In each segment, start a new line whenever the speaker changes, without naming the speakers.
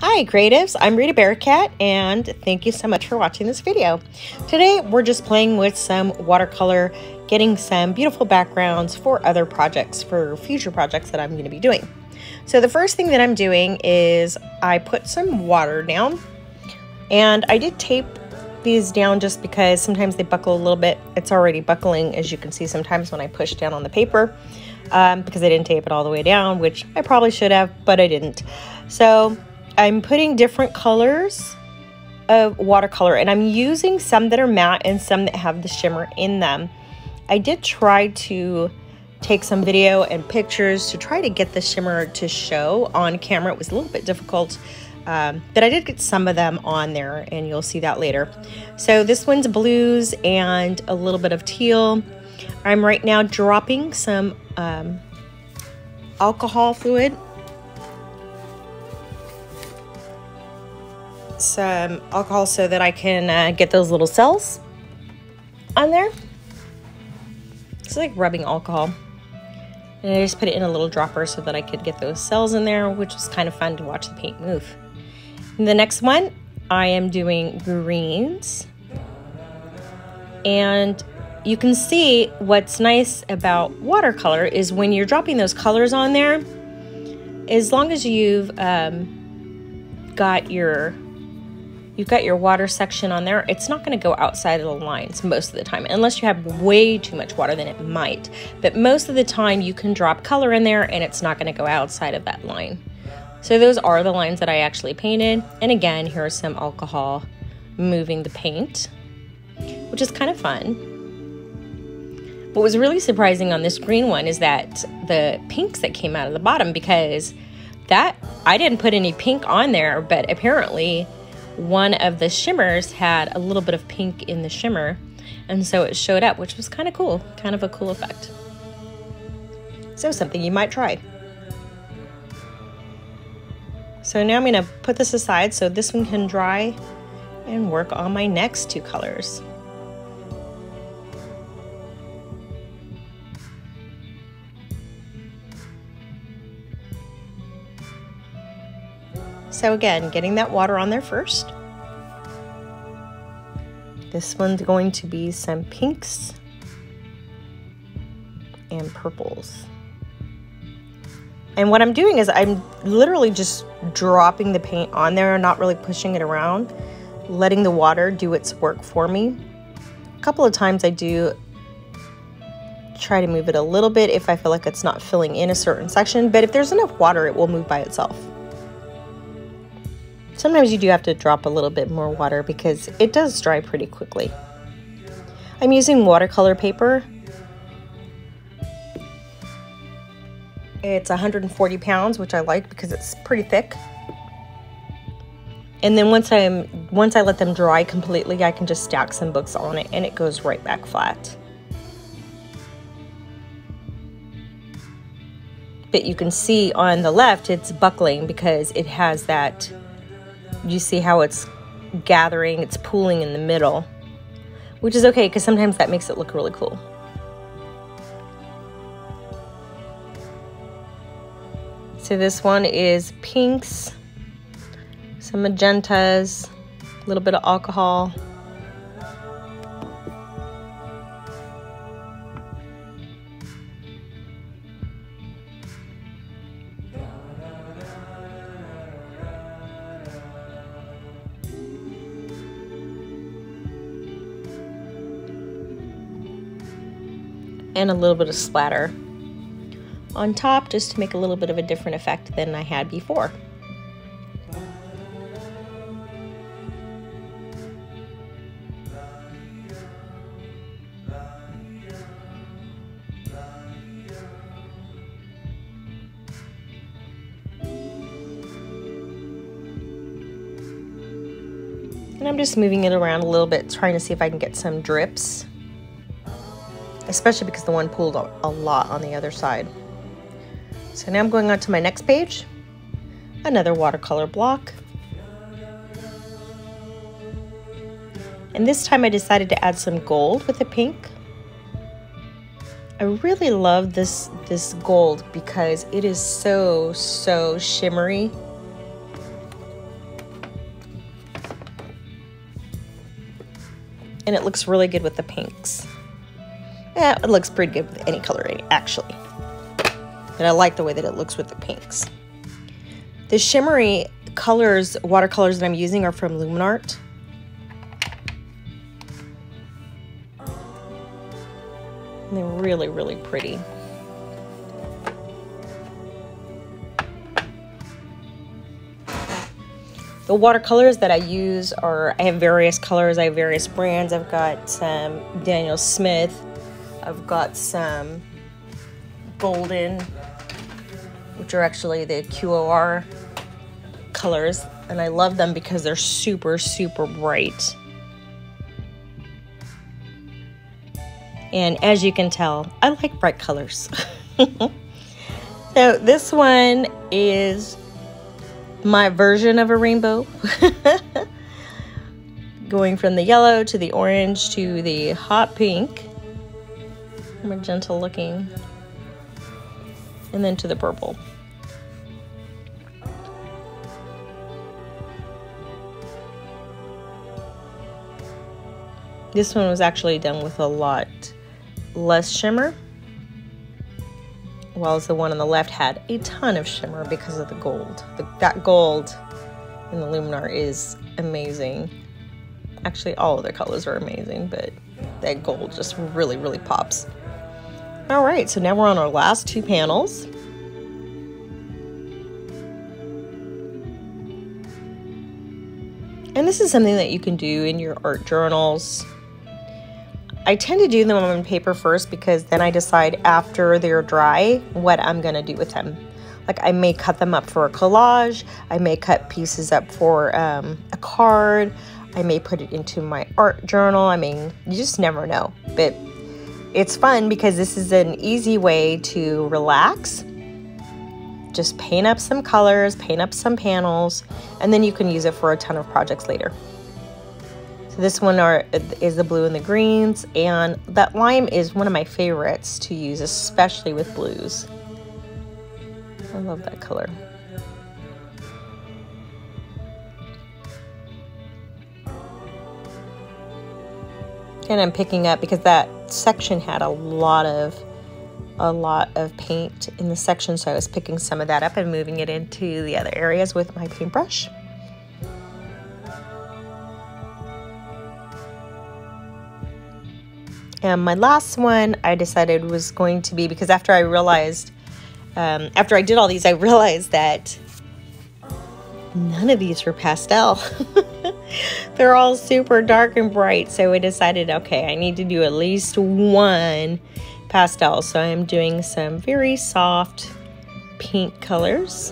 Hi creatives, I'm Rita Bearcat and thank you so much for watching this video. Today we're just playing with some watercolor, getting some beautiful backgrounds for other projects, for future projects that I'm going to be doing. So the first thing that I'm doing is I put some water down, and I did tape these down just because sometimes they buckle a little bit. It's already buckling, as you can see sometimes when I push down on the paper, because I didn't tape it all the way down, which I probably should have, but I didn't. So I'm putting different colors of watercolor, and I'm using some that are matte and some that have the shimmer in them. I did try to take some video and pictures to try to get the shimmer to show on camera. It was a little bit difficult, but I did get some of them on there, and you'll see that later. So this one's blues and a little bit of teal. I'm right now dropping some alcohol fluid. Some alcohol so that I can get those little cells on there. It's like rubbing alcohol. And I just put it in a little dropper so that I could get those cells in there, which was kind of fun to watch the paint move. And the next one, I am doing greens. And you can see what's nice about watercolor is when you're dropping those colors on there, as long as you've got your water section on there, it's not going to go outside of the lines most of the time, unless you have way too much water, then it might. But most of the time you can drop color in there and it's not going to go outside of that line. So those are the lines that I actually painted. And again, here's some alcohol moving the paint, which is kind of fun. What was really surprising on this green one is that the pinks that came out of the bottom, because that I didn't put any pink on there, but apparently one of the shimmers had a little bit of pink in the shimmer, and so it showed up, which was kind of cool, kind of a cool effect. So something you might try. So now I'm going to put this aside so this one can dry and work on my next two colors. So again, getting that water on there first. This one's going to be some pinks and purples. And what I'm doing is I'm literally just dropping the paint on there, not really pushing it around, letting the water do its work for me. A couple of times I do try to move it a little bit if I feel like it's not filling in a certain section, but if there's enough water, it will move by itself. Sometimes you do have to drop a little bit more water because it does dry pretty quickly. I'm using watercolor paper. It's 140 pounds, which I like because it's pretty thick. And then once I let them dry completely, I can just stack some books on it and it goes right back flat. But you can see on the left, it's buckling because it has that. You see how it's gathering, it's pooling in the middle, which is okay because sometimes that makes it look really cool. So this one is pinks, some magentas, a little bit of alcohol. And a little bit of splatter on top just to make a little bit of a different effect than I had before. And I'm just moving it around a little bit, trying to see if I can get some drips, especially because the one pulled a lot on the other side. So now I'm going on to my next page, another watercolor block. And this time I decided to add some gold with the pink. I really love this gold because it is so shimmery. and it looks really good with the pinks. Yeah, it looks pretty good with any color, actually. But I like the way that it looks with the pinks. The shimmery colors, watercolors that I'm using are from Luminart. And they're really, really pretty. The watercolors that I use are, I have various colors, I have various brands. I've got some Daniel Smith, I've got some golden, which are actually the QOR colors, and I love them because they're super, super bright. And as you can tell, I like bright colors. So this one is my version of a rainbow. Going from the yellow to the orange to the hot pink, magenta looking, and then to the purple. This one was actually done with a lot less shimmer, while the one on the left had a ton of shimmer because of the gold. That gold in the Luminar is amazing. Actually, all of their colors are amazing, but that gold just really, really pops. All right, so now we're on our last two panels. And this is something that you can do in your art journals. I tend to do them on paper first because then I decide after they're dry what I'm gonna do with them. Like I may cut them up for a collage, I may cut pieces up for a card, I may put it into my art journal. I mean, you just never know. But it's fun because this is an easy way to relax. Just paint up some colors, paint up some panels, and then you can use it for a ton of projects later. So this one is the blue and the greens, and that lime is one of my favorites to use, especially with blues. I love that color. And I'm picking up because that section had a lot of paint in the section, so I was picking some of that up and moving it into the other areas with my paintbrush. And my last one I decided was going to be, because after I did all these, I realized that none of these were pastel. They're all super dark and bright, so I decided, okay, I need to do at least one pastel. So I'm doing some very soft pink colors.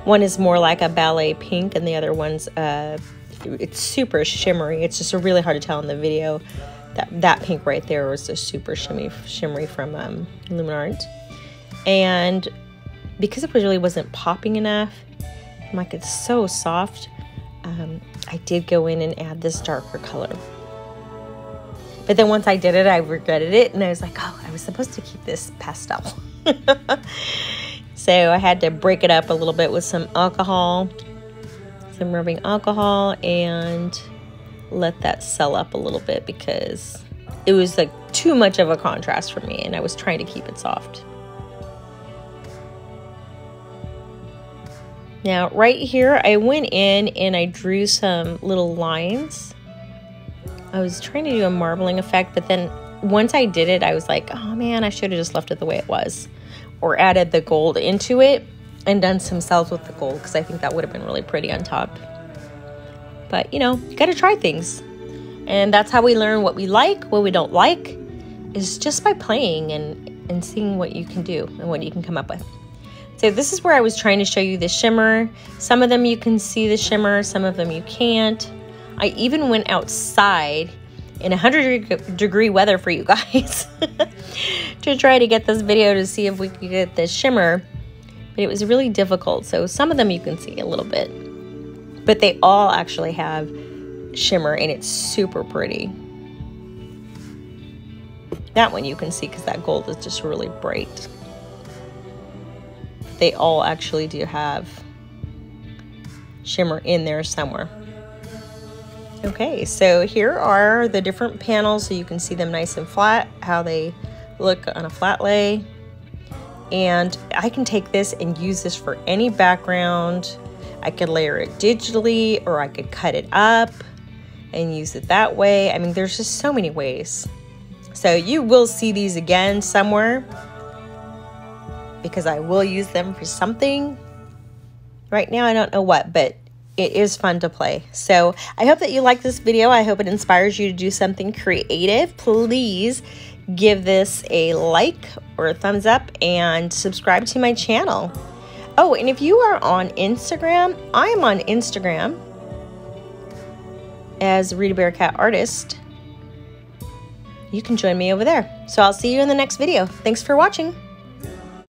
One is more like a ballet pink, and the other one's it's super shimmery. It's just really hard to tell in the video. That pink right there was a super shimmery from Luminart. And because it really wasn't popping enough, I'm like, it's so soft, I did go in and add this darker color. But then once I did it, I regretted it, and I was like, oh, I was supposed to keep this pastel. So I had to break it up a little bit with some alcohol, some rubbing alcohol, and let that sell up a little bit because it was like too much of a contrast for me, and I was trying to keep it soft. Now right here I went in and I drew some little lines. I was trying to do a marbling effect, but then once I did it I was like, oh man, I should have just left it the way it was, or added the gold into it and done some cells with the gold, because I think that would have been really pretty on top. But, you know, you gotta try things. And that's how we learn what we like, what we don't like, is just by playing and seeing what you can do and what you can come up with. So this is where I was trying to show you the shimmer. Some of them you can see the shimmer, some of them you can't. I even went outside in 100-degree weather for you guys to try to get this video to see if we could get this shimmer. But it was really difficult. So some of them you can see a little bit. But they all actually have shimmer, and it's super pretty. That one you can see because that gold is just really bright. They all actually do have shimmer in there somewhere. Okay, so here are the different panels so you can see them nice and flat, how they look on a flat lay. And I can take this and use this for any background. I could layer it digitally, or I could cut it up and use it that way. I mean, there's just so many ways. So you will see these again somewhere because I will use them for something. Right now I don't know what, but it is fun to play. So I hope that you like this video. I hope it inspires you to do something creative. Please give this a like or a thumbs up and subscribe to my channel. Oh, and if you are on Instagram, I am on Instagram as Rita Bearcat Artist. You can join me over there. So I'll see you in the next video. Thanks for watching.